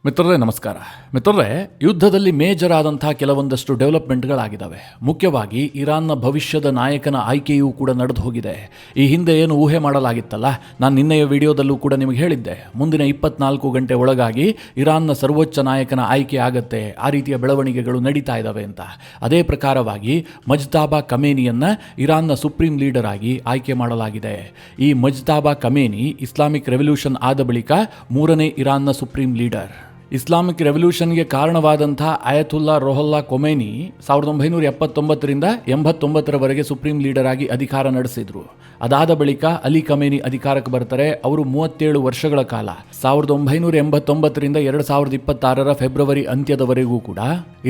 ಮಿತ್ರರೇ ನಮಸ್ಕಾರ. ಮಿತ್ರರೇ, ಯುದ್ಧದಲ್ಲಿ ಮೇಜರ್ ಆದಂತಹ ಕೆಲವೊಂದಷ್ಟು ಡೆವಲಪ್ಮೆಂಟ್ಗಳಾಗಿದ್ದಾವೆ. ಮುಖ್ಯವಾಗಿ ಇರಾನ್ನ ಭವಿಷ್ಯದ ನಾಯಕನ ಆಯ್ಕೆಯೂ ಕೂಡ ನಡೆದು ಹೋಗಿದೆ. ಈ ಹಿಂದೆ ಏನು ಊಹೆ ಮಾಡಲಾಗಿತ್ತಲ್ಲ, ನಾನು ನಿನ್ನೆಯ ವಿಡಿಯೋದಲ್ಲೂ ಕೂಡ ನಿಮಗೆ ಹೇಳಿದ್ದೆ, ಮುಂದಿನ 24 ಗಂಟೆ ಒಳಗಾಗಿ ಇರಾನ್ನ ಸರ್ವೋಚ್ಚ ನಾಯಕನ ಆಯ್ಕೆ ಆಗತ್ತೆ, ಆ ರೀತಿಯ ಬೆಳವಣಿಗೆಗಳು ನಡೀತಾ ಇದ್ದಾವೆ ಅಂತ. ಅದೇ ಪ್ರಕಾರವಾಗಿ ಮಜ್ತಾಬಾ ಕಮೇನಿಯನ್ನ ಇರಾನ್ನ ಸುಪ್ರೀಂ ಲೀಡರ್ ಆಗಿ ಆಯ್ಕೆ ಮಾಡಲಾಗಿದೆ. ಈ ಮಜ್ತಾಬಾ ಕಮೇನಿ ಇಸ್ಲಾಮಿಕ್ ರೆವಲ್ಯೂಷನ್ ಆದ ಬಳಿಕ 3ನೇ ಇರಾನ್ನ ಸುಪ್ರೀಂ ಲೀಡರ್. ಇಸ್ಲಾಮಿಕ್ ರೆವಲ್ಯೂಷನ್ಗೆ ಕಾರಣವಾದಂಥ ಅಯತುಲ್ಲಾ ರೋಹಲ್ಲಾ ಖೊಮೇನಿ 1979ರಿಂದ 89ರವರೆಗೆ ಸುಪ್ರೀಂ ಲೀಡರ್ ಆಗಿ ಅಧಿಕಾರ ನಡೆಸಿದ್ರು. ಅದಾದ ಬಳಿಕ ಅಲಿ ಖಮೇನಿ ಅಧಿಕಾರಕ್ಕೆ ಬರ್ತಾರೆ. ಅವರು 37 ವರ್ಷಗಳ ಕಾಲ 1989ರಿಂದ 2026ರ ಫೆಬ್ರವರಿ ಅಂತ್ಯದವರೆಗೂ ಕೂಡ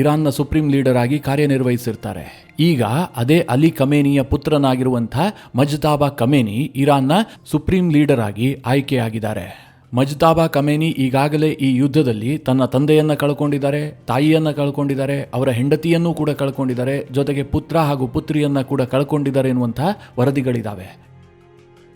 ಇರಾನ್ನ ಸುಪ್ರೀಂ ಲೀಡರ್ ಆಗಿ ಕಾರ್ಯನಿರ್ವಹಿಸಿರ್ತಾರೆ. ಈಗ ಅದೇ ಅಲಿ ಖಮೇನಿಯ ಪುತ್ರನಾಗಿರುವಂಥ ಮಜ್ತಾಬಾ ಕಮೇನಿ ಇರಾನ್ನ ಸುಪ್ರೀಂ ಲೀಡರ್ ಆಗಿ ಆಯ್ಕೆಯಾಗಿದ್ದಾರೆ. ಮಜ್ತಾಬಾ ಕಮೇನಿ ಈಗಾಗಲೇ ಈ ಯುದ್ಧದಲ್ಲಿ ತನ್ನ ತಂದೆಯನ್ನ ಕಳ್ಕೊಂಡಿದ್ದಾರೆ, ತಾಯಿಯನ್ನ ಕಳ್ಕೊಂಡಿದ್ದಾರೆ, ಅವರ ಹೆಂಡತಿಯನ್ನೂ ಕೂಡ ಕಳ್ಕೊಂಡಿದ್ದಾರೆ, ಜೊತೆಗೆ ಪುತ್ರ ಹಾಗೂ ಪುತ್ರಿಯನ್ನ ಕೂಡ ಕಳ್ಕೊಂಡಿದ್ದಾರೆ ಎನ್ನುವಂಥ ವರದಿಗಳಿದ್ದಾವೆ.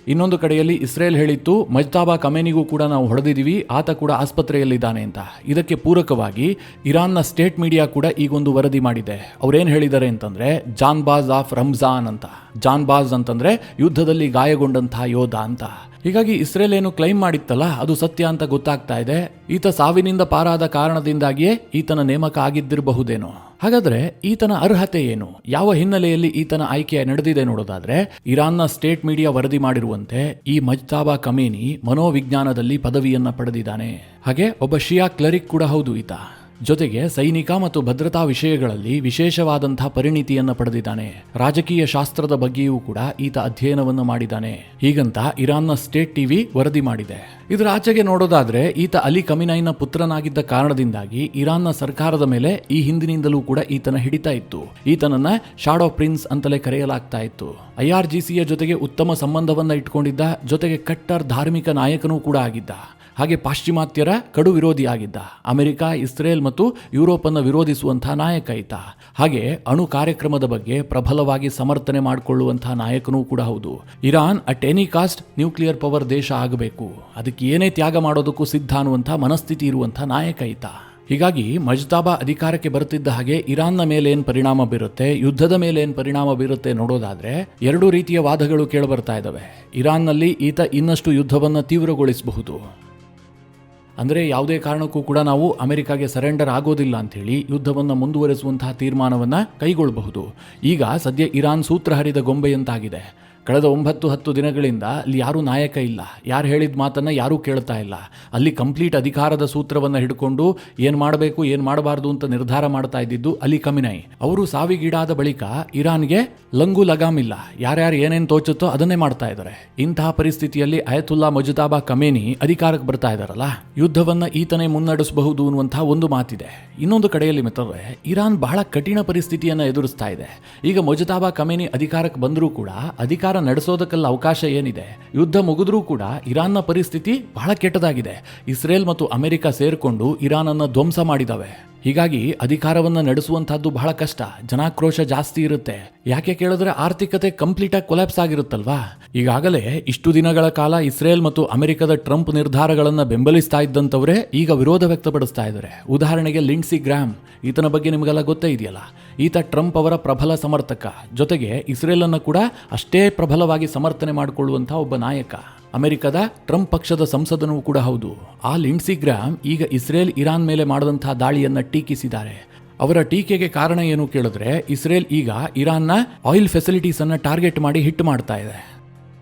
ಇನ್ನೊಂದು ಕಡೆಯಲ್ಲಿ ಇಸ್ರೇಲ್ ಹೇಳಿತ್ತು, ಮಜ್ತಾಬಾ ಕಮೇನಿಗೂ ಕೂಡ ನಾವು ಹೊಡೆದಿದ್ದೀವಿ, ಆತ ಕೂಡ ಆಸ್ಪತ್ರೆಯಲ್ಲಿದ್ದಾನೆ ಅಂತ. ಇದಕ್ಕೆ ಪೂರಕವಾಗಿ ಇರಾನ್ನ ಸ್ಟೇಟ್ ಮೀಡಿಯಾ ಕೂಡ ಈಗೊಂದು ವರದಿ ಮಾಡಿದೆ. ಅವ್ರೇನು ಹೇಳಿದ್ದಾರೆ ಅಂತಂದ್ರೆ, ಜಾನ್ಬಾಜ್ ಆಫ್ ರಂಜಾನ್ ಅಂತ. ಜಾನ್ಬಾಜ್ ಅಂತಂದ್ರೆ ಯುದ್ಧದಲ್ಲಿ ಗಾಯಗೊಂಡಂತಹ ಯೋಧ ಅಂತ. ಹೀಗಾಗಿ ಇಸ್ರೇಲ್ ಏನು ಕ್ಲೈಮ್ ಮಾಡಿತ್ತಲ್ಲ, ಅದು ಸತ್ಯ ಅಂತ ಗೊತ್ತಾಗ್ತಾ ಇದೆ. ಈತ ಸಾವಿನಿಂದ ಪಾರಾದ ಕಾರಣದಿಂದಾಗಿಯೇ ಈತನ ನೇಮಕ ಆಗಿದ್ದಿರಬಹುದೇನೋ. ಹಾಗಾದ್ರೆ ಈತನ ಅರ್ಹತೆ ಏನು, ಯಾವ ಹಿನ್ನೆಲೆಯಲ್ಲಿ ಈತನ ಆಯ್ಕೆ ನಡೆದಿದೆ ನೋಡೋದಾದ್ರೆ, ಇರಾನ್ನ ಸ್ಟೇಟ್ ಮೀಡಿಯಾ ವರದಿ ಮಾಡಿರುವಂತೆ ಈ ಮಜ್ತಾಬಾ ಕಮೇನಿ ಮನೋವಿಜ್ಞಾನದಲ್ಲಿ ಪದವಿಯನ್ನ ಪಡೆದಿದ್ದಾನೆ. ಹಾಗೆ ಒಬ್ಬ ಶಿಯಾ ಕ್ಲರಿಕ್ ಕೂಡ ಹೌದು ಈತ. ಜೊತೆಗೆ ಸೈನಿಕ ಮತ್ತು ಭದ್ರತಾ ವಿಷಯಗಳಲ್ಲಿ ವಿಶೇಷವಾದಂತಹ ಪರಿಣಿತಿಯನ್ನು ಪಡೆದಿದ್ದಾನೆ. ರಾಜಕೀಯ ಶಾಸ್ತ್ರದ ಬಗ್ಗೆಯೂ ಕೂಡ ಈತ ಅಧ್ಯಯನವನ್ನು ಮಾಡಿದ್ದಾನೆ. ಹೀಗಂತ ಇರಾನ್ನ ಸ್ಟೇಟ್ ಟಿವಿ ವರದಿ ಮಾಡಿದೆ. ಇದರ ಆಚೆಗೆ ನೋಡೋದಾದ್ರೆ, ಈತ ಅಲಿ ಖಮೇನಿನ ಪುತ್ರನಾಗಿದ್ದ ಕಾರಣದಿಂದಾಗಿ ಇರಾನ್ನ ಸರ್ಕಾರದ ಮೇಲೆ ಈ ಹಿಂದಿನಿಂದಲೂ ಕೂಡ ಈತನ ಹಿಡಿತಾ ಇತ್ತು. ಈತನನ್ನ ಶಾಡೋ ಪ್ರಿನ್ಸ್ ಅಂತಲೇ ಕರೆಯಲಾಗ್ತಾ ಇತ್ತು. IRGCಯ ಜೊತೆಗೆ ಉತ್ತಮ ಸಂಬಂಧವನ್ನ ಇಟ್ಕೊಂಡಿದ್ದ, ಜೊತೆಗೆ ಕಟ್ಟರ್ ಧಾರ್ಮಿಕ ನಾಯಕನೂ ಕೂಡ ಆಗಿದ್ದ. ಹಾಗೆ ಪಾಶ್ಚಿಮಾತ್ಯರ ಕಡು ವಿರೋಧಿಯಾಗಿದ್ದ. ಅಮೆರಿಕ, ಇಸ್ರೇಲ್ ಮತ್ತು ಯುರೋಪ್ ಅನ್ನು ವಿರೋಧಿಸುವಂತಹ ನಾಯಕ ಈತ. ಹಾಗೆ ಅಣು ಕಾರ್ಯಕ್ರಮದ ಬಗ್ಗೆ ಪ್ರಬಲವಾಗಿ ಸಮರ್ಥನೆ ಮಾಡಿಕೊಳ್ಳುವಂತಹ ನಾಯಕನೂ ಕೂಡ ಹೌದು. Iran at any cost nuclear power ದೇಶ ಆಗಬೇಕು, ಅದಕ್ಕೆ ಏನೇ ತ್ಯಾಗ ಮಾಡೋದಕ್ಕೂ ಸಿದ್ಧ ಅನ್ನುವಂತಹ ಮನಸ್ಥಿತಿ ಇರುವಂತಹ ನಾಯಕ ಈತ. ಹೀಗಾಗಿ ಮಜ್ತಾಬಾ ಅಧಿಕಾರಕ್ಕೆ ಬರುತ್ತಿದ್ದ ಹಾಗೆ ಇರಾನ್ನ ಮೇಲೆ ಏನು ಪರಿಣಾಮ ಬೀರುತ್ತೆ, ಯುದ್ಧದ ಮೇಲೆ ಏನು ಪರಿಣಾಮ ಬೀರುತ್ತೆ ನೋಡೋದಾದ್ರೆ, 2 ರೀತಿಯ ವಾದಗಳು ಕೇಳಬರ್ತಾ ಇದ್ದಾವೆ. ಇರಾನ್ನಲ್ಲಿ ಈತ ಇನ್ನಷ್ಟು ಯುದ್ಧವನ್ನು ತೀವ್ರಗೊಳಿಸಬಹುದು. ಅಂದರೆ ಯಾವುದೇ ಕಾರಣಕ್ಕೂ ಕೂಡ ನಾವು ಅಮೆರಿಕಾಗೆ ಸರೆಂಡರ್ ಆಗೋದಿಲ್ಲ ಅಂಥೇಳಿ ಯುದ್ಧವನ್ನು ಮುಂದುವರೆಸುವಂತಹ ತೀರ್ಮಾನವನ್ನು ಕೈಗೊಳ್ಳಬಹುದು. ಈಗ ಸದ್ಯ ಇರಾನ್ ಸೂತ್ರ ಹರಿದ ಗೊಂಬೆಯಂತಾಗಿದೆ. ಕಳೆದ 9-10 ದಿನಗಳಿಂದ ಅಲ್ಲಿ ಯಾರೂ ನಾಯಕ ಇಲ್ಲ, ಯಾರು ಹೇಳಿದ ಮಾತನ್ನು ಯಾರೂ ಕೇಳ್ತಾ ಇಲ್ಲ. ಅಲ್ಲಿ ಕಂಪ್ಲೀಟ್ ಅಧಿಕಾರದ ಸೂತ್ರವನ್ನು ಹಿಡ್ಕೊಂಡು ಏನು ಮಾಡಬೇಕು ಏನು ಮಾಡಬಾರ್ದು ಅಂತ ನಿರ್ಧಾರ ಮಾಡ್ತಾ ಇದ್ದಿದ್ದು ಅಲಿ ಖಮೇನಿ. ಅವರು ಸಾವಿಗೀಡಾದ ಬಳಿಕ ಇರಾನ್ಗೆ ಲಂಗು ಲಗಾಮಿಲ್ಲ, ಯಾರ್ಯಾರು ಏನೇನು ತೋಚುತ್ತೋ ಅದನ್ನೇ ಮಾಡ್ತಾ ಇದ್ದಾರೆ. ಇಂತಹ ಪರಿಸ್ಥಿತಿಯಲ್ಲಿ ಅಯತುಲ್ಲಾ ಮಜ್ತಾಬಾ ಕಮೇನಿ ಅಧಿಕಾರಕ್ಕೆ ಬರ್ತಾ ಇದ್ದಾರಲ್ಲ, ಯುದ್ಧವನ್ನು ಈತನೇ ಮುನ್ನಡೆಸಬಹುದು ಅನ್ನುವಂತಹ ಒಂದು ಮಾತಿದೆ. ಇನ್ನೊಂದು ಕಡೆಯಲ್ಲಿ ಮಿತ್ರರೇ, ಇರಾನ್ ಬಹಳ ಕಠಿಣ ಪರಿಸ್ಥಿತಿಯನ್ನು ಎದುರಿಸ್ತಾ ಇದೆ. ಈಗ ಮಜ್ತಾಬಾ ಕಮೇನಿ ಅಧಿಕಾರಕ್ಕೆ ಬಂದರೂ ಕೂಡ ಅಧಿಕಾರ ನಡೆಸೋದಕ್ಕೆಲ್ಲ ಅವಕಾಶ ಏನಿದೆ, ಯುದ್ಧ ಮುಗಿದ್ರೂ ಕೂಡ ಇರಾನ್ನ ಪರಿಸ್ಥಿತಿ ಬಹಳ ಕೆಟ್ಟದಾಗಿದೆ. ಇಸ್ರೇಲ್ ಮತ್ತು ಅಮೆರಿಕ ಸೇರ್ಕೊಂಡು ಇರಾನ್ ಅನ್ನು ಧ್ವಂಸ ಮಾಡಿದವೆ. ಹೀಗಾಗಿ ಅಧಿಕಾರವನ್ನು ನಡೆಸುವಂತಹದ್ದು ಬಹಳ ಕಷ್ಟ, ಜನಾಕ್ರೋಶ ಜಾಸ್ತಿ ಇರುತ್ತೆ. ಯಾಕೆ ಕೇಳಿದ್ರೆ ಆರ್ಥಿಕತೆ ಕಂಪ್ಲೀಟ್ ಆಗಿ ಕೊಲ್ಯಾಪ್ಸ್ ಆಗಿರುತ್ತಲ್ವಾ. ಈಗಾಗಲೇ ಇಷ್ಟು ದಿನಗಳ ಕಾಲ ಇಸ್ರೇಲ್ ಮತ್ತು ಅಮೆರಿಕದ ಟ್ರಂಪ್ ನಿರ್ಧಾರಗಳನ್ನು ಬೆಂಬಲಿಸ್ತಾ ಇದ್ದಂಥವರೇ ಈಗ ವಿರೋಧ ವ್ಯಕ್ತಪಡಿಸ್ತಾ ಇದ್ದಾರೆ. ಉದಾಹರಣೆಗೆ ಲಿಂಡ್ಸಿ ಗ್ರಾಹಮ್, ಈತನ ಬಗ್ಗೆ ನಿಮಗೆಲ್ಲ ಗೊತ್ತೇ ಇದೆಯಲ್ಲ. ಈತ ಟ್ರಂಪ್ ಅವರ ಪ್ರಬಲ ಸಮರ್ಥಕ, ಜೊತೆಗೆ ಇಸ್ರೇಲ್ ಅನ್ನು ಕೂಡ ಅಷ್ಟೇ ಪ್ರಬಲವಾಗಿ ಸಮರ್ಥನೆ ಮಾಡಿಕೊಳ್ಳುವಂಥ ಒಬ್ಬ ನಾಯಕ. ಅಮೆರಿಕದ ಟ್ರಂಪ್ ಪಕ್ಷದ ಸಂಸದನೂ ಕೂಡ ಹೌದು. ಆ ಲಿಂಡ್ಸಿ ಗ್ರಾಹಮ್ ಈಗ ಇಸ್ರೇಲ್ ಇರಾನ್ ಮೇಲೆ ಮಾಡಿದಂತಹ ದಾಳಿಯನ್ನು ಟೀಕಿಸಿದ್ದಾರೆ. ಅವರ ಟೀಕೆಗೆ ಕಾರಣ ಏನು ಕೇಳಿದ್ರೆ, ಇಸ್ರೇಲ್ ಈಗ ಇರಾನ್ನ ಆಯಿಲ್ ಫೆಸಿಲಿಟೀಸ್ ಅನ್ನು ಟಾರ್ಗೆಟ್ ಮಾಡಿ ಹಿಟ್ ಮಾಡ್ತಾ ಇದೆ.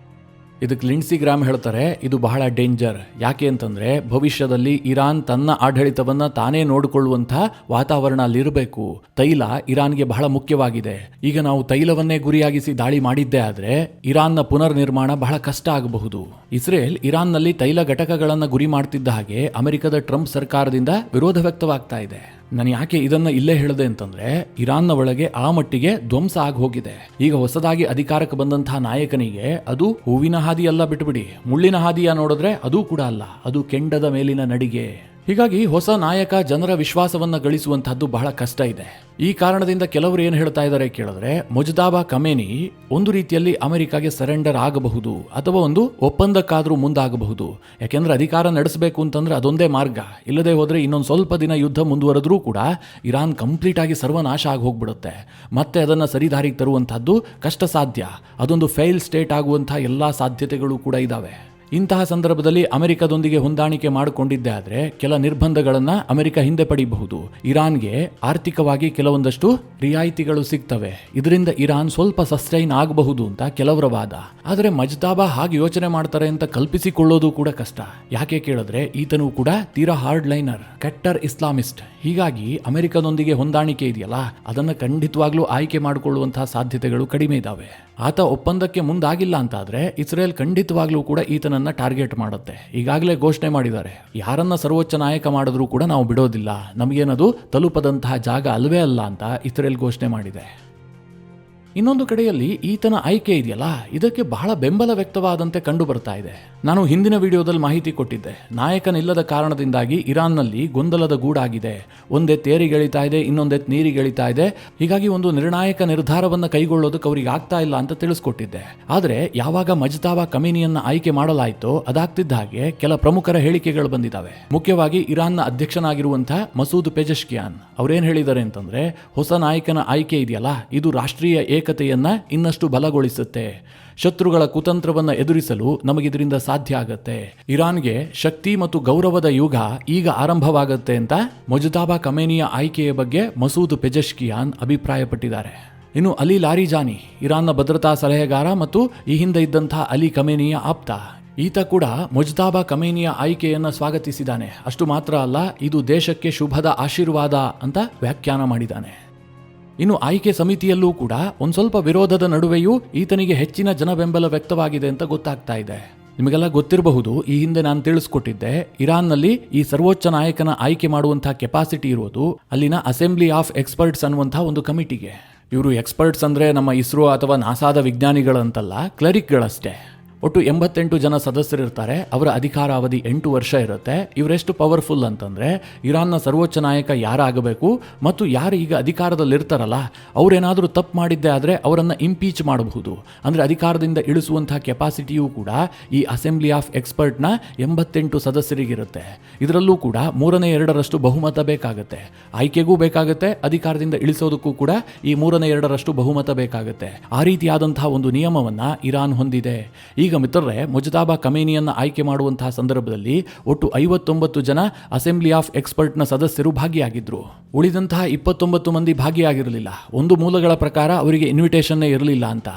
ಇದಕ್ಕೆ ಲಿಂಡ್ಸಿ ಗ್ರಾಹಮ್ ಹೇಳ್ತಾರೆ, ಇದು ಬಹಳ ಡೇಂಜರ್. ಯಾಕೆ ಅಂತಂದ್ರೆ, ಭವಿಷ್ಯದಲ್ಲಿ ಇರಾನ್ ತನ್ನ ಆಡಳಿತವನ್ನ ತಾನೇ ನೋಡಿಕೊಳ್ಳುವಂಥ ವಾತಾವರಣ ಅಲ್ಲಿರಬೇಕು. ತೈಲ ಇರಾನ್ಗೆ ಬಹಳ ಮುಖ್ಯವಾಗಿದೆ. ಈಗ ನಾವು ತೈಲವನ್ನೇ ಗುರಿಯಾಗಿಸಿ ದಾಳಿ ಮಾಡಿದ್ದೇ ಆದ್ರೆ ಇರಾನ್ನ ಪುನರ್ ನಿರ್ಮಾಣ ಬಹಳ ಕಷ್ಟ ಆಗಬಹುದು. ಇಸ್ರೇಲ್ ಇರಾನ್ನಲ್ಲಿ ತೈಲ ಘಟಕಗಳನ್ನು ಗುರಿ ಮಾಡ್ತಿದ್ದ ಹಾಗೆ ಅಮೆರಿಕದ ಟ್ರಂಪ್ ಸರ್ಕಾರದಿಂದ ವಿರೋಧ ವ್ಯಕ್ತವಾಗ್ತಾ ಇದೆ. ನಾನು ಯಾಕೆ ಇದನ್ನ ಇಲ್ಲೇ ಹೇಳಿದೆ ಅಂತಂದ್ರೆ, ಇರಾನ್ನ ಒಳಗೆ ಆ ಮಟ್ಟಿಗೆ ಧ್ವಂಸ ಆಗಿ ಹೋಗಿದೆ. ಈಗ ಹೊಸದಾಗಿ ಅಧಿಕಾರಕ್ಕೆ ಬಂದಂತಹ ನಾಯಕನಿಗೆ ಅದು ಹೂವಿನ ಹಾದಿ ಅಲ್ಲ, ಬಿಟ್ಬಿಡಿ, ಮುಳ್ಳಿನ ಹಾದಿಯ ನೋಡಿದ್ರೆ ಅದೂ ಕೂಡ ಅಲ್ಲ, ಅದು ಕೆಂಡದ ಮೇಲಿನ ನಡಿಗೆ. ಹೀಗಾಗಿ ಹೊಸ ನಾಯಕ ಜನರ ವಿಶ್ವಾಸವನ್ನ ಗಳಿಸುವಂತಹದ್ದು ಬಹಳ ಕಷ್ಟ ಇದೆ. ಈ ಕಾರಣದಿಂದ ಕೆಲವರು ಏನು ಹೇಳ್ತಾ ಇದ್ದಾರೆ ಕೇಳಿದ್ರೆ, ಮುಜ್ತಬಾ ಖಮೇನಿ ಒಂದು ರೀತಿಯಲ್ಲಿ ಅಮೆರಿಕಾಗೆ ಸರೆಂಡರ್ ಆಗಬಹುದು ಅಥವಾ ಒಂದು ಒಪ್ಪಂದಕ್ಕಾದ್ರೂ ಮುಂದಾಗಬಹುದು. ಯಾಕೆಂದ್ರೆ ಅಧಿಕಾರ ನಡೆಸಬೇಕು ಅಂತಂದ್ರೆ ಅದೊಂದೇ ಮಾರ್ಗ. ಇಲ್ಲದೆ ಹೋದ್ರೆ ಇನ್ನೊಂದು ಸ್ವಲ್ಪ ದಿನ ಯುದ್ಧ ಮುಂದುವರೆದ್ರೂ ಕೂಡ ಇರಾನ್ ಕಂಪ್ಲೀಟ್ ಆಗಿ ಸರ್ವನಾಶ ಆಗಿ ಹೋಗ್ಬಿಡುತ್ತೆ. ಮತ್ತೆ ಅದನ್ನ ಸರಿದಾರಿಗೆ ತರುವಂತಹದ್ದು ಕಷ್ಟ ಸಾಧ್ಯ. ಅದೊಂದು ಫೇಲ್ ಸ್ಟೇಟ್ ಆಗುವಂತಹ ಎಲ್ಲಾ ಸಾಧ್ಯತೆಗಳು ಕೂಡ ಇದಾವೆ. ಇಂತಹ ಸಂದರ್ಭದಲ್ಲಿ ಅಮೆರಿಕದೊಂದಿಗೆ ಹೊಂದಾಣಿಕೆ ಮಾಡಿಕೊಂಡಿದ್ದೆ ಆದರೆ ಕೆಲ ನಿರ್ಬಂಧಗಳನ್ನು ಅಮೆರಿಕ ಹಿಂದೆ ಪಡೆಯಬಹುದು. ಇರಾನ್ಗೆ ಆರ್ಥಿಕವಾಗಿ ಕೆಲವೊಂದಷ್ಟು ರಿಯಾಯಿತಿಗಳು ಸಿಗ್ತವೆ. ಇದರಿಂದ ಇರಾನ್ ಸ್ವಲ್ಪ ಸಸ್ಟೈನ್ ಆಗಬಹುದು ಅಂತ ಕೆಲವರ ವಾದ. ಆದರೆ ಮುಜ್ತಬಾ ಹಾಗೆ ಯೋಚನೆ ಮಾಡ್ತಾರೆ ಅಂತ ಕಲ್ಪಿಸಿಕೊಳ್ಳೋದು ಕೂಡ ಕಷ್ಟ. ಯಾಕೆ ಕೇಳಿದ್ರೆ ಈತನು ಕೂಡ ತೀರಾ ಹಾರ್ಡ್ ಲೈನರ್, ಕಟ್ಟರ್ ಇಸ್ಲಾಮಿಸ್ಟ್. ಹೀಗಾಗಿ ಅಮೆರಿಕದೊಂದಿಗೆ ಹೊಂದಾಣಿಕೆ ಇದೆಯಲ್ಲ, ಅದನ್ನ ಖಂಡಿತವಾಗ್ಲೂ ಆಯ್ಕೆ ಮಾಡಿಕೊಳ್ಳುವಂತಹ ಸಾಧ್ಯತೆಗಳು ಕಡಿಮೆ ಇದಾವೆ. ಆತ ಒಪ್ಪಂದಕ್ಕೆ ಮುಂದಾಗಿಲ್ಲ ಅಂತಾದ್ರೆ ಇಸ್ರೇಲ್ ಖಂಡಿತವಾಗ್ಲೂ ಕೂಡ ಈತನನ್ನ ಟಾರ್ಗೆಟ್ ಮಾಡುತ್ತೆ. ಈಗಾಗಲೇ ಘೋಷಣೆ ಮಾಡಿದ್ದಾರೆ, ಯಾರನ್ನ ಸರ್ವೋಚ್ಚ ನಾಯಕ ಮಾಡಿದ್ರೂ ಕೂಡ ನಾವು ಬಿಡೋದಿಲ್ಲ, ನಮಗೇನದು ತಲುಪದಂತಹ ಜಾಗ ಅಲ್ವೇ ಅಲ್ಲ ಅಂತ ಇಸ್ರೇಲ್ ಘೋಷಣೆ ಮಾಡಿದೆ. ಇನ್ನೊಂದು ಕಡೆಯಲ್ಲಿ ಈತನ ಆಯ್ಕೆ ಇದೆಯಲ್ಲ, ಇದಕ್ಕೆ ಬಹಳ ಬೆಂಬಲ ವ್ಯಕ್ತವಾದಂತೆ ಕಂಡು ಬರ್ತಾ ಇದೆ. ನಾನು ಹಿಂದಿನ ವಿಡಿಯೋದಲ್ಲಿ ಮಾಹಿತಿ ಕೊಟ್ಟಿದ್ದೆ, ನಾಯಕನಿಲ್ಲದ ಕಾರಣದಿಂದಾಗಿ ಇರಾನ್ನಲ್ಲಿ ಗೊಂದಲದ ಗೂಡಾಗಿದೆ. ಒಂದೆತ್ ಏರಿಗೆಳಿತಾ ಇದೆ, ಇನ್ನೊಂದೆತ್ ನೀರಿಗೆಳಿತಾ ಇದೆ. ಹೀಗಾಗಿ ಒಂದು ನಿರ್ಣಾಯಕ ನಿರ್ಧಾರವನ್ನು ಕೈಗೊಳ್ಳೋದಕ್ಕೆ ಅವರಿಗೆ ಆಗ್ತಾ ಇಲ್ಲ ಅಂತ ತಿಳಿಸ್ಕೊಟ್ಟಿದ್ದೆ. ಆದರೆ ಯಾವಾಗ ಮುಜ್ತಬಾ ಖಮೇನಿಯನ್ನ ಆಯ್ಕೆ ಮಾಡಲಾಯಿತೋ ಅದಾಗ್ತಿದ್ದ ಹಾಗೆ ಕೆಲ ಪ್ರಮುಖರ ಹೇಳಿಕೆಗಳು ಬಂದಿದ್ದಾವೆ. ಮುಖ್ಯವಾಗಿ ಇರಾನ್ನ ಅಧ್ಯಕ್ಷನಾಗಿರುವಂತಹ ಮಸೂದ್ ಪೆಜೆಶ್ಕಿಯಾನ್ ಅವ್ರೇನ್ ಹೇಳಿದ್ದಾರೆ ಅಂತಂದ್ರೆ, ಹೊಸ ನಾಯಕನ ಆಯ್ಕೆ ಇದೆಯಲ್ಲ, ಇದು ರಾಷ್ಟ್ರೀಯ ಏಕತೆಯನ್ನ ಇನ್ನಷ್ಟು ಬಲಗೊಳಿಸುತ್ತೆ. ಶತ್ರುಗಳ ಕುತಂತ್ರವನ್ನ ಎದುರಿಸಲು ನಮಗಿದರಿಂದ ಸಾಧ್ಯ ಆಗತ್ತೆ. ಇರಾನ್ಗೆ ಶಕ್ತಿ ಮತ್ತು ಗೌರವದ ಯುಗ ಈಗ ಆರಂಭವಾಗುತ್ತೆ ಅಂತ ಮುಜ್ತಬಾ ಖಮೇನಿಯ ಆಯ್ಕೆಯ ಬಗ್ಗೆ ಮಸೂದ್ ಪೆಜೆಶ್ಕಿಯಾನ್ ಅಭಿಪ್ರಾಯಪಟ್ಟಿದ್ದಾರೆ. ಇನ್ನು ಅಲಿ ಲಾರಿಜಾನಿ, ಇರಾನ್ನ ಭದ್ರತಾ ಸಲಹೆಗಾರ ಮತ್ತು ಈ ಹಿಂದೆ ಇದ್ದಂತಹ ಅಲಿ ಖಮೇನಿಯ ಆಪ್ತ, ಈತ ಕೂಡ ಮುಜ್ತಬಾ ಖಮೇನಿಯ ಆಯ್ಕೆಯನ್ನ ಸ್ವಾಗತಿಸಿದ್ದಾನೆ. ಅಷ್ಟು ಮಾತ್ರ ಅಲ್ಲ, ಇದು ದೇಶಕ್ಕೆ ಶುಭದ ಆಶೀರ್ವಾದ ಅಂತ ವ್ಯಾಖ್ಯಾನ ಮಾಡಿದ್ದಾನೆ. ಇನ್ನು ಆಯ್ಕೆ ಸಮಿತಿಯಲ್ಲೂ ಕೂಡ ಒಂದ್ ಸ್ವಲ್ಪ ವಿರೋಧದ ನಡುವೆಯೂ ಈತನಿಗೆ ಹೆಚ್ಚಿನ ಜನ ಬೆಂಬಲ ವ್ಯಕ್ತವಾಗಿದೆ ಅಂತ ಗೊತ್ತಾಗ್ತಾ ಇದೆ. ನಿಮಗೆಲ್ಲ ಗೊತ್ತಿರಬಹುದು, ಈ ಹಿಂದೆ ನಾನು ತಿಳಿಸ್ಕೊಟ್ಟಿದ್ದೆ, ಇರಾನ್ನಲ್ಲಿ ಈ ಸರ್ವೋಚ್ಚ ನಾಯಕನ ಆಯ್ಕೆ ಮಾಡುವಂತಹ ಕೆಪಾಸಿಟಿ ಇರೋದು ಅಲ್ಲಿನ ಅಸೆಂಬ್ಲಿ ಆಫ್ ಎಕ್ಸ್ಪರ್ಟ್ಸ್ ಅನ್ನುವಂತಹ ಒಂದು ಕಮಿಟಿಗೆ. ಇವರು ಎಕ್ಸ್ಪರ್ಟ್ಸ್ ಅಂದ್ರೆ ನಮ್ಮ ಇಸ್ರೋ ಅಥವಾ ನಾಸಾದ ವಿಜ್ಞಾನಿಗಳಂತಲ್ಲ, ಕ್ಲರಿಕ್ಗಳಷ್ಟೇ. ಒಟ್ಟು 88 ಜನ ಸದಸ್ಯರಿರ್ತಾರೆ. ಅವರ ಅಧಿಕಾರಾವಧಿ 8 ವರ್ಷ ಇರುತ್ತೆ. ಇವರೆಷ್ಟು ಪವರ್ಫುಲ್ ಅಂತಂದ್ರೆ, ಇರಾನ್ನ ಸರ್ವೋಚ್ಚ ನಾಯಕ ಯಾರಾಗಬೇಕು ಮತ್ತು ಯಾರು ಈಗ ಅಧಿಕಾರದಲ್ಲಿರ್ತಾರಲ್ಲ, ಅವರೇನಾದರೂ ತಪ್ಪು ಮಾಡಿದ್ದೆ ಆದರೆ ಅವರನ್ನು ಇಂಪೀಚ್ ಮಾಡಬಹುದು. ಅಂದರೆ ಅಧಿಕಾರದಿಂದ ಇಳಿಸುವಂತಹ ಕೆಪಾಸಿಟಿಯೂ ಕೂಡ ಈ ಅಸೆಂಬ್ಲಿ ಆಫ್ ಎಕ್ಸ್ಪರ್ಟ್ನ 88 ಸದಸ್ಯರಿಗಿರುತ್ತೆ. ಇದರಲ್ಲೂ ಕೂಡ 3/2 ಬಹುಮತ ಬೇಕಾಗುತ್ತೆ. ಆಯ್ಕೆಗೂ ಬೇಕಾಗುತ್ತೆ, ಅಧಿಕಾರದಿಂದ ಇಳಿಸೋದಕ್ಕೂ ಕೂಡ ಈ 3/2 ಬಹುಮತ ಬೇಕಾಗುತ್ತೆ. ಆ ರೀತಿಯಾದಂತಹ ಒಂದು ನಿಯಮವನ್ನ ಇರಾನ್ ಹೊಂದಿದೆ. ಈಗ ಮಿತ್ರರೇ, ಮುಜ್ತಬಾ ಖಮೇನಿಯನ್ನ ಆಯ್ಕೆ ಮಾಡುವಂತಹ ಸಂದರ್ಭದಲ್ಲಿ ಒಟ್ಟು 59 ಜನ ಅಸೆಂಬ್ಲಿ ಆಫ್ ಎಕ್ಸ್ಪರ್ಟ್ನ ಸದಸ್ಯರು ಭಾಗಿಯಾಗಿದ್ರು. ಉಳಿದಂತಹ 29 ಮಂದಿ ಭಾಗಿಯಾಗಿರಲಿಲ್ಲ. ಒಂದು ಮೂಲಗಳ ಪ್ರಕಾರ ಅವರಿಗೆ ಇನ್ವಿಟೇಷನ್ನೇ ಇರಲಿಲ್ಲ ಅಂತ.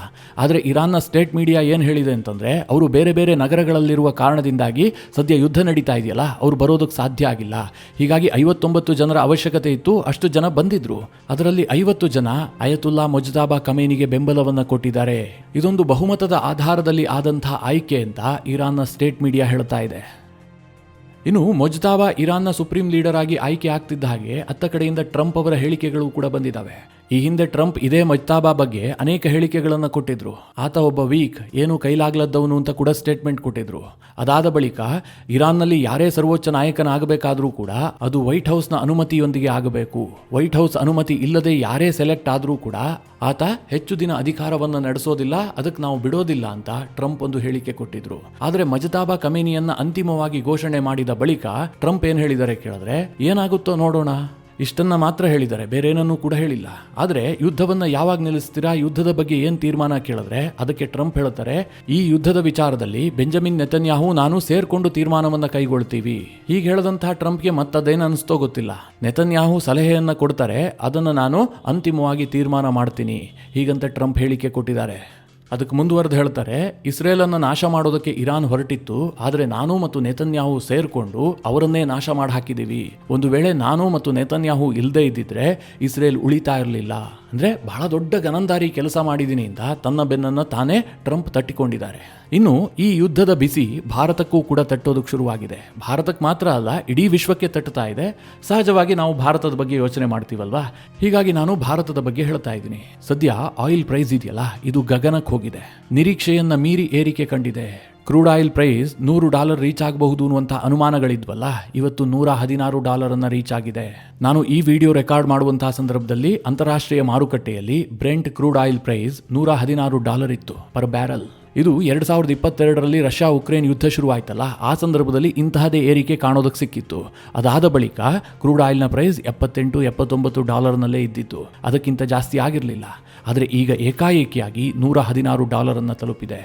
ಆದರೆ ಇರಾನ್ನ ಸ್ಟೇಟ್ ಮೀಡಿಯಾ ಏನು ಹೇಳಿದೆ ಅಂತಂದ್ರೆ, ಅವರು ಬೇರೆ ಬೇರೆ ನಗರಗಳಲ್ಲಿರುವ ಕಾರಣದಿಂದಾಗಿ ಸದ್ಯ ಯುದ್ಧ ನಡೀತಾ ಇದೆಯಲ್ಲ, ಅವರು ಬರೋದಕ್ಕೆ ಸಾಧ್ಯ ಆಗಿಲ್ಲ. ಹೀಗಾಗಿ 59 ಜನರ ಅವಶ್ಯಕತೆ ಇತ್ತು, ಅಷ್ಟು ಜನ ಬಂದಿದ್ರು. ಅದರಲ್ಲಿ 50 ಜನ ಅಯತುಲ್ಲಾ ಮುಜ್ತಬಾ ಖಮೇನಿಗೆ ಬೆಂಬಲವನ್ನು ಕೊಟ್ಟಿದ್ದಾರೆ. ಇದೊಂದು ಬಹುಮತದ ಆಧಾರದಲ್ಲಿ ಆದಂತಹ ಆಯ್ಕೆ ಅಂತ ಇರಾನ್ನ ಸ್ಟೇಟ್ ಮೀಡಿಯಾ ಹೇಳ್ತಾ ಇದೆ. ಇನ್ನು ಮುಜ್ತಬಾ ಇರಾನ್ನ ಸುಪ್ರೀಂ ಲೀಡರ್ ಆಗಿ ಆಯ್ಕೆ ಆಗ್ತಿದ್ದ ಹಾಗೆ ಅತ್ತ ಕಡೆಯಿಂದ ಟ್ರಂಪ್ ಅವರ ಹೇಳಿಕೆಗಳು ಕೂಡ ಬಂದಿದ್ದಾವೆ. ಈ ಹಿಂದೆ ಟ್ರಂಪ್ ಇದೇ ಮುಜ್ತಬಾ ಬಗ್ಗೆ ಅನೇಕ ಹೇಳಿಕೆಗಳನ್ನು ಕೊಟ್ಟಿದ್ರು. ಆತ ಒಬ್ಬ ವೀಕ್, ಏನು ಕೈಲಾಗ್ಲದ್ದವನು ಅಂತ ಕೂಡ ಸ್ಟೇಟ್ಮೆಂಟ್ ಕೊಟ್ಟಿದ್ರು. ಅದಾದ ಬಳಿಕ ಇರಾನ್ನಲ್ಲಿ ಯಾರೇ ಸರ್ವೋಚ್ಚ ನಾಯಕನಾಗಬೇಕಾದ್ರೂ ಕೂಡ ಅದು ವೈಟ್ ಹೌಸ್ನ ಅನುಮತಿಯೊಂದಿಗೆ ಆಗಬೇಕು. ವೈಟ್ ಹೌಸ್ ಅನುಮತಿ ಇಲ್ಲದೆ ಯಾರೇ ಸೆಲೆಕ್ಟ್ ಆದರೂ ಕೂಡ ಆತ ಹೆಚ್ಚು ದಿನ ಅಧಿಕಾರವನ್ನು ನಡೆಸೋದಿಲ್ಲ, ಅದಕ್ಕೆ ನಾವು ಬಿಡೋದಿಲ್ಲ ಅಂತ ಟ್ರಂಪ್ ಒಂದು ಹೇಳಿಕೆ ಕೊಟ್ಟಿದ್ರು. ಆದರೆ ಮುಜ್ತಬಾ ಖಮೇನಿಯನ್ನ ಅಂತಿಮವಾಗಿ ಘೋಷಣೆ ಮಾಡಿದ ಬಳಿಕ ಟ್ರಂಪ್ ಏನ್ ಹೇಳಿದ್ದಾರೆ ಕೇಳಿದ್ರೆ, ಏನಾಗುತ್ತೋ ನೋಡೋಣ, ಇಷ್ಟನ್ನ ಮಾತ್ರ ಹೇಳಿದ್ದಾರೆ, ಬೇರೆ ಏನನ್ನೂ ಕೂಡ ಹೇಳಿಲ್ಲ. ಆದರೆ ಯುದ್ಧವನ್ನ ಯಾವಾಗ ನಿಲ್ಲಿಸ್ತೀರಾ, ಯುದ್ಧದ ಬಗ್ಗೆ ಏನ್ ತೀರ್ಮಾನ ಕೇಳಿದ್ರೆ ಅದಕ್ಕೆ ಟ್ರಂಪ್ ಹೇಳ್ತಾರೆ, ಈ ಯುದ್ಧದ ವಿಚಾರದಲ್ಲಿ ಬೆಂಜಮಿನ್ ನೆತನ್ಯಾಹು ನಾನು ಸೇರ್ಕೊಂಡು ತೀರ್ಮಾನವನ್ನ ಕೈಗೊಳ್ತೀವಿ. ಹೀಗೆ ಹೇಳದಂತಹ ಟ್ರಂಪ್ಗೆ ಮತ್ತದೇನು ಅನಿಸ್ತೋ ಗೊತ್ತಿಲ್ಲ. ನೆತನ್ಯಾಹು ಸಲಹೆಯನ್ನ ಕೊಡ್ತಾರೆ, ಅದನ್ನು ನಾನು ಅಂತಿಮವಾಗಿ ತೀರ್ಮಾನ ಮಾಡ್ತೀನಿ ಹೀಗಂತ ಟ್ರಂಪ್ ಹೇಳಿಕೆ ಕೊಟ್ಟಿದ್ದಾರೆ. ಅದಕ್ಕೆ ಮುಂದುವರೆದು ಹೇಳ್ತಾರೆ, ಇಸ್ರೇಲನ್ನು ನಾಶ ಮಾಡೋದಕ್ಕೆ ಇರಾನ್ ಹೊರಟಿತ್ತು, ಆದರೆ ನಾನು ಮತ್ತು ನೆತನ್ಯಾಹು ಸೇರ್ಕೊಂಡು ಅವರನ್ನೇ ನಾಶ ಮಾಡಿ ಹಾಕಿದ್ದೀವಿ. ಒಂದು ವೇಳೆ ನಾನು ಮತ್ತು ನೆತನ್ಯಾಹು ಇಲ್ಲದೆ ಇದ್ದಿದ್ರೆ ಇಸ್ರೇಲ್ ಉಳಿತಾ ಇರಲಿಲ್ಲ. ಅಂದ್ರೆ ಬಹಳ ದೊಡ್ಡ ಗನಂದಾರಿ ಕೆಲಸ ಮಾಡಿದ್ದೀನಿ ಅಂತ ತನ್ನ ಬೆನ್ನನ್ನು ತಾನೇ ಟ್ರಂಪ್ ತಟ್ಟಿಕೊಂಡಿದ್ದಾರೆ. ಇನ್ನು ಈ ಯುದ್ಧದ ಬಿಸಿ ಭಾರತಕ್ಕೂ ಕೂಡ ತಟ್ಟೋದಕ್ಕೆ ಶುರುವಾಗಿದೆ. ಭಾರತಕ್ಕೆ ಮಾತ್ರ ಅಲ್ಲ, ಇಡೀ ವಿಶ್ವಕ್ಕೆ ತಟ್ಟುತ್ತಾ ಇದೆ. ಸಹಜವಾಗಿ ನಾವು ಭಾರತದ ಬಗ್ಗೆ ಯೋಚನೆ ಮಾಡ್ತೀವಲ್ವಾ, ಹೀಗಾಗಿ ನಾನು ಭಾರತದ ಬಗ್ಗೆ ಹೇಳ್ತಾ ಇದ್ದೀನಿ. ಸದ್ಯ ಆಯಿಲ್ ಪ್ರೈಸ್ ಇದೆಯಲ್ಲ, ಇದು ಗಗನಕ್ಕೆ ಹೋಗಿದೆ, ನಿರೀಕ್ಷೆಯನ್ನ ಮೀರಿ ಏರಿಕೆ ಕಂಡಿದೆ. ಕ್ರೂಡ್ ಆಯಿಲ್ ಪ್ರೈಸ್ $100 ರೀಚ್ ಆಗಬಹುದು ಅನ್ನುವಂಥ ಅನುಮಾನಗಳಿದ್ವಲ್ಲ, ಇವತ್ತು $116 ರೀಚ್ ಆಗಿದೆ. ನಾನು ಈ ವಿಡಿಯೋ ರೆಕಾರ್ಡ್ ಮಾಡುವಂತಹ ಸಂದರ್ಭದಲ್ಲಿ ಅಂತಾರಾಷ್ಟ್ರೀಯ ಮಾರುಕಟ್ಟೆಯಲ್ಲಿ ಬ್ರೆಂಟ್ ಕ್ರೂಡ್ ಆಯಿಲ್ ಪ್ರೈಸ್ $116 ಇತ್ತು ಪರ್ ಬ್ಯಾರಲ್. ಇದು 2022ರಲ್ಲಿ ರಷ್ಯಾ ಉಕ್ರೇನ್ ಯುದ್ಧ ಶುರುವಾಯ್ತಲ್ಲ, ಆ ಸಂದರ್ಭದಲ್ಲಿ ಇಂತಹದೇ ಏರಿಕೆ ಕಾಣೋದಕ್ಕೆ ಸಿಕ್ಕಿತ್ತು. ಅದಾದ ಬಳಿಕ ಕ್ರೂಡ್ ಆಯಿಲ್ನ ಪ್ರೈಸ್ $78-79 ಇದ್ದಿತ್ತು, ಅದಕ್ಕಿಂತ ಜಾಸ್ತಿ ಆಗಿರಲಿಲ್ಲ. ಆದರೆ ಈಗ ಏಕಾಏಕಿಯಾಗಿ $116 ತಲುಪಿದೆ.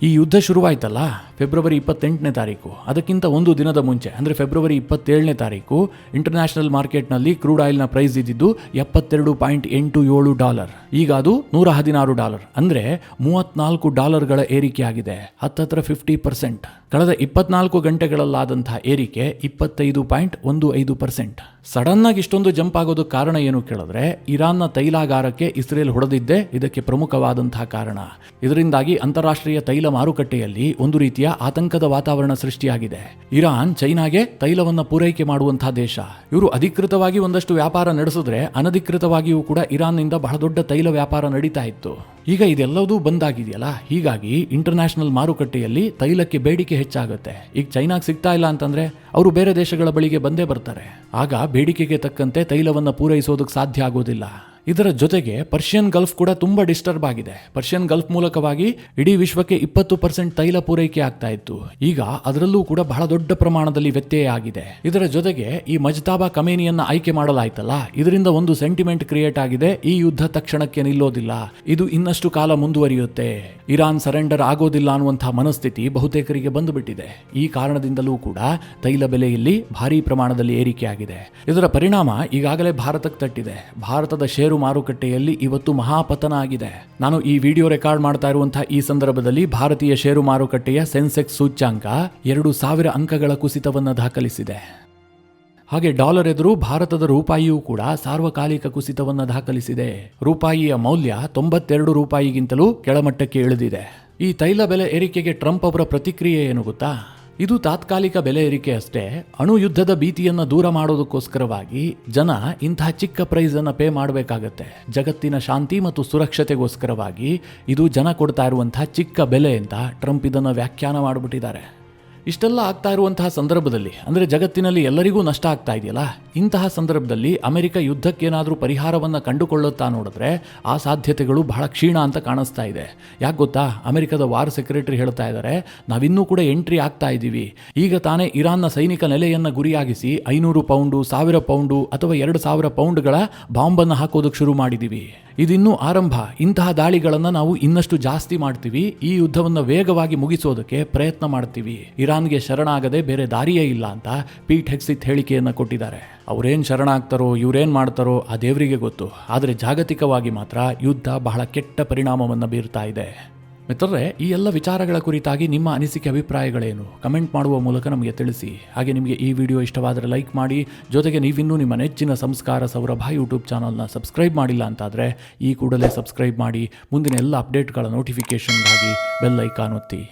ಈ ಯುದ್ಧ ಶುರುವಾಯ್ತಲ್ಲ ಫೆಬ್ರವರಿ 28ನೇ ತಾರೀಕು, ಅದಕ್ಕಿಂತ ಒಂದು ದಿನದ ಮುಂಚೆ ಅಂದರೆ ಫೆಬ್ರವರಿ 27ನೇ ತಾರೀಕು ಇಂಟರ್ನ್ಯಾಷನಲ್ ಮಾರ್ಕೆಟ್ನಲ್ಲಿ ಕ್ರೂಡ್ ಆಯಿಲ್ನ ಪ್ರೈಸ್ ಇದ್ದಿದ್ದು $72.87. ಈಗ ಅದು $116, ಅಂದರೆ $34 ಏರಿಕೆಯಾಗಿದೆ, ಹತ್ತತ್ರ 50%. ಕಳೆದ 24 ಗಂಟೆಗಳಲ್ಲಾದಂತಹ ಏರಿಕೆ 25.15%. ಸಡನ್ ಆಗಿ ಇಷ್ಟೊಂದು ಜಂಪ್ ಆಗೋದಕ್ಕೆ ಕಾರಣ ಏನು ಕೇಳಿದ್ರೆ, ಇರಾನ್ನ ತೈಲಾಗಾರಕ್ಕೆ ಇಸ್ರೇಲ್ ಹೊಡೆದಿದ್ದೇ ಇದಕ್ಕೆ ಪ್ರಮುಖವಾದಂತಹ ಕಾರಣ. ಇದರಿಂದಾಗಿ ಅಂತಾರಾಷ್ಟ್ರೀಯ ತೈಲ ಮಾರುಕಟ್ಟೆಯಲ್ಲಿ ಒಂದು ರೀತಿಯ ಆತಂಕದ ವಾತಾವರಣ ಸೃಷ್ಟಿಯಾಗಿದೆ. ಇರಾನ್ ಚೈನಾಗೆ ತೈಲವನ್ನ ಪೂರೈಕೆ ಮಾಡುವಂತಹ ದೇಶ. ಇವರು ಅಧಿಕೃತವಾಗಿ ಒಂದಷ್ಟು ವ್ಯಾಪಾರ ನಡೆಸಿದ್ರೆ, ಅನಧಿಕೃತವಾಗಿಯೂ ಕೂಡ ಇರಾನ್ನಿಂದ ಬಹಳ ದೊಡ್ಡ ತೈಲ ವ್ಯಾಪಾರ ನಡೀತಾ ಇತ್ತು. ಈಗ ಇದೆಲ್ಲವೂ ಬಂದಾಗಿದೆಯಲ್ಲ, ಹೀಗಾಗಿ ಇಂಟರ್ನ್ಯಾಷನಲ್ ಮಾರುಕಟ್ಟೆಯಲ್ಲಿ ತೈಲಕ್ಕೆ ಬೇಡಿಕೆ ಹೆಚ್ಚಾಗುತ್ತೆ. ಈಗ ಚೈನಾಗೆ ಸಿಗ್ತಾ ಇಲ್ಲ ಅಂತಂದ್ರೆ ಅವರು ಬೇರೆ ದೇಶಗಳ ಬಳಿಗೆ ಬಂದೇ ಬರ್ತಾರೆ. ಆಗ ಬೇಡಿಕೆಗೆ ತಕ್ಕಂತೆ ತೈಲವನ್ನು ಪೂರೈಸೋದಕ್ಕೆ ಸಾಧ್ಯ ಆಗೋದಿಲ್ಲ. ಇದರ ಜೊತೆಗೆ ಪರ್ಷಿಯನ್ ಗಲ್ಫ್ ಕೂಡ ತುಂಬಾ ಡಿಸ್ಟರ್ಬ್ ಆಗಿದೆ. ಪರ್ಷಿಯನ್ ಗಲ್ಫ್ ಮೂಲಕವಾಗಿ ಇಡೀ ವಿಶ್ವಕ್ಕೆ 20% ತೈಲ ಪೂರೈಕೆ ಆಗ್ತಾ ಇತ್ತು. ಈಗ ಅದರಲ್ಲೂ ಕೂಡ ಬಹಳ ದೊಡ್ಡ ಪ್ರಮಾಣದಲ್ಲಿ ವ್ಯತ್ಯಯ ಆಗಿದೆ. ಇದರ ಜೊತೆಗೆ ಈ ಮಜ್ತಾಬಾ ಖಮೇನಿಯನ್ನ ಆಯ್ಕೆ ಮಾಡಲಾಯ್ತಲ್ಲ, ಇದರಿಂದ ಒಂದು ಸೆಂಟಿಮೆಂಟ್ ಕ್ರಿಯೇಟ್ ಆಗಿದೆ, ಈ ಯುದ್ಧ ತಕ್ಷಣಕ್ಕೆ ನಿಲ್ಲೋದಿಲ್ಲ, ಇದು ಇನ್ನಷ್ಟು ಕಾಲ ಮುಂದುವರಿಯುತ್ತೆ, ಇರಾನ್ ಸರೆಂಡರ್ ಆಗೋದಿಲ್ಲ ಅನ್ನುವಂತಹ ಮನಸ್ಥಿತಿ ಬಹುತೇಕರಿಗೆ ಬಂದುಬಿಟ್ಟಿದೆ. ಈ ಕಾರಣದಿಂದಲೂ ಕೂಡ ತೈಲ ಬೆಲೆಯಲ್ಲಿ ಭಾರೀ ಪ್ರಮಾಣದಲ್ಲಿ ಏರಿಕೆಯಾಗಿದೆ. ಇದರ ಪರಿಣಾಮ ಈಗಾಗಲೇ ಭಾರತಕ್ಕೆ ತಟ್ಟಿದೆ. ಭಾರತದ ಷೇರು ಮಾರುಕಟ್ಟೆಯಲ್ಲಿ ಇವತ್ತು ಮಹಾಪತನ ಆಗಿದೆ. ನಾನು ಈ ವಿಡಿಯೋ ರೆಕಾರ್ಡ್ ಮಾಡ್ತಾ ಇರುವಂತಹ ಈ ಸಂದರ್ಭದಲ್ಲಿ ಭಾರತೀಯ ಷೇರು ಮಾರುಕಟ್ಟೆಯ ಸೆನ್ಸೆಕ್ಸ್ ಸೂಚ್ಯಾಂಕ 2000 ಅಂಕಗಳ ಕುಸಿತವನ್ನು ದಾಖಲಿಸಿದೆ. ಹಾಗೆ ಡಾಲರ್ ಎದುರು ಭಾರತದ ರೂಪಾಯಿಯೂ ಕೂಡ ಸಾರ್ವಕಾಲಿಕ ಕುಸಿತವನ್ನು ದಾಖಲಿಸಿದೆ. ರೂಪಾಯಿಯ ಮೌಲ್ಯ 92 ರೂಪಾಯಿಗಿಂತಲೂ ಕೆಳಮಟ್ಟಕ್ಕೆ ಇಳಿದಿದೆ. ಈ ತೈಲ ಬೆಲೆ ಏರಿಕೆಗೆ ಟ್ರಂಪ್ ಅವರ ಪ್ರತಿಕ್ರಿಯೆ ಏನು ಗೊತ್ತಾ? ಇದು ತಾತ್ಕಾಲಿಕ ಬೆಲೆ ಏರಿಕೆ ಅಷ್ಟೇ. ಅಣು ಯುದ್ಧದ ಭೀತಿಯನ್ನು ದೂರ ಮಾಡೋದಕ್ಕೋಸ್ಕರವಾಗಿ ಜನ ಇಂತಹ ಚಿಕ್ಕ ಪ್ರೈಸ್ ಅನ್ನು ಪೇ ಮಾಡಬೇಕಾಗತ್ತೆ. ಜಗತ್ತಿನ ಶಾಂತಿ ಮತ್ತು ಸುರಕ್ಷತೆಗೋಸ್ಕರವಾಗಿ ಇದು ಜನ ಕೊಡ್ತಾ ಇರುವಂತಹ ಚಿಕ್ಕ ಬೆಲೆ ಅಂತ ಟ್ರಂಪ್ ಇದನ್ನು ವ್ಯಾಖ್ಯಾನ ಮಾಡಿಬಿಟ್ಟಿದ್ದಾರೆ. ಇಷ್ಟೆಲ್ಲ ಆಗ್ತಾ ಇರುವಂತಹ ಸಂದರ್ಭದಲ್ಲಿ, ಅಂದರೆ ಜಗತ್ತಿನಲ್ಲಿ ಎಲ್ಲರಿಗೂ ನಷ್ಟ ಆಗ್ತಾ ಇದೆಯಲ್ಲ, ಇಂತಹ ಸಂದರ್ಭದಲ್ಲಿ ಅಮೆರಿಕ ಯುದ್ಧಕ್ಕೇನಾದರೂ ಪರಿಹಾರವನ್ನು ಕಂಡುಕೊಳ್ಳುತ್ತಾ ನೋಡಿದ್ರೆ ಆ ಸಾಧ್ಯತೆಗಳು ಬಹಳ ಕ್ಷೀಣ ಅಂತ ಕಾಣಿಸ್ತಾ ಇದೆ. ಯಾಕೆ ಗೊತ್ತಾ? ಅಮೆರಿಕದ ವಾರ್ ಸೆಕ್ರೆಟರಿ ಹೇಳ್ತಾ ಇದ್ದಾರೆ, ನಾವಿನ್ನೂ ಕೂಡ ಎಂಟ್ರಿ ಆಗ್ತಾ ಇದ್ದೀವಿ. ಈಗ ತಾನೇ ಇರಾನ್ನ ಸೈನಿಕ ನೆಲೆಯನ್ನು ಗುರಿಯಾಗಿಸಿ 500 ಪೌಂಡು, 1000 ಪೌಂಡು ಅಥವಾ 2000 ಪೌಂಡ್ಗಳ ಬಾಂಬನ್ನು ಹಾಕೋದಕ್ಕೆ ಶುರು ಮಾಡಿದ್ದೀವಿ. ಇದಿನ್ನೂ ಆರಂಭ. ಇಂತಹ ದಾಳಿಗಳನ್ನು ನಾವು ಇನ್ನಷ್ಟು ಜಾಸ್ತಿ ಮಾಡ್ತೀವಿ. ಈ ಯುದ್ಧವನ್ನು ವೇಗವಾಗಿ ಮುಗಿಸೋದಕ್ಕೆ ಪ್ರಯತ್ನ ಮಾಡ್ತೀವಿ. ಇರಾನ್ಗೆ ಶರಣಾಗದೆ ಬೇರೆ ದಾರಿಯೇ ಇಲ್ಲ ಅಂತ ಪೀಟ್ ಹೆಕ್ಸಿತ್ ಹೇಳಿಕೆಯನ್ನು ಕೊಟ್ಟಿದ್ದಾರೆ. ಅವರೇನು ಶರಣಾಗ್ತಾರೋ, ಇವರೇನು ಮಾಡ್ತಾರೋ ಆ ದೇವರಿಗೆ ಗೊತ್ತು. ಆದರೆ ಜಾಗತಿಕವಾಗಿ ಮಾತ್ರ ಯುದ್ಧ ಬಹಳ ಕೆಟ್ಟ ಪರಿಣಾಮವನ್ನು ಬೀರ್ತಾ ಇದೆ. ಮಿತ್ರರೇ, ಈ ಎಲ್ಲ ವಿಚಾರಗಳ ಕುರಿತಾಗಿ ನಿಮ್ಮ ಅನಿಸಿಕೆ ಅಭಿಪ್ರಾಯಗಳೇನು? ಕಮೆಂಟ್ ಮಾಡುವ ಮೂಲಕ ನಮಗೆ ತಿಳಿಸಿ. ಹಾಗೆ ನಿಮಗೆ ಈ ವಿಡಿಯೋ ಇಷ್ಟವಾದರೆ ಲೈಕ್ ಮಾಡಿ. ಜೊತೆಗೆ ನೀವಿನ್ನೂ ನಿಮ್ಮ ನೆಚ್ಚಿನ ಸಂಸ್ಕಾರ ಸೌರಭ ಯೂಟ್ಯೂಬ್ ಚಾನಲ್ನ ಸಬ್ಸ್ಕ್ರೈಬ್ ಮಾಡಿಲ್ಲ ಅಂತಾದರೆ ಈ ಕೂಡಲೇ ಸಬ್ಸ್ಕ್ರೈಬ್ ಮಾಡಿ. ಮುಂದಿನ ಎಲ್ಲ ಅಪ್ಡೇಟ್ಗಳ ನೋಟಿಫಿಕೇಷನ್ಗಾಗಿ ಬೆಲ್ ಐಕಾನ್ ಒತ್ತಿ.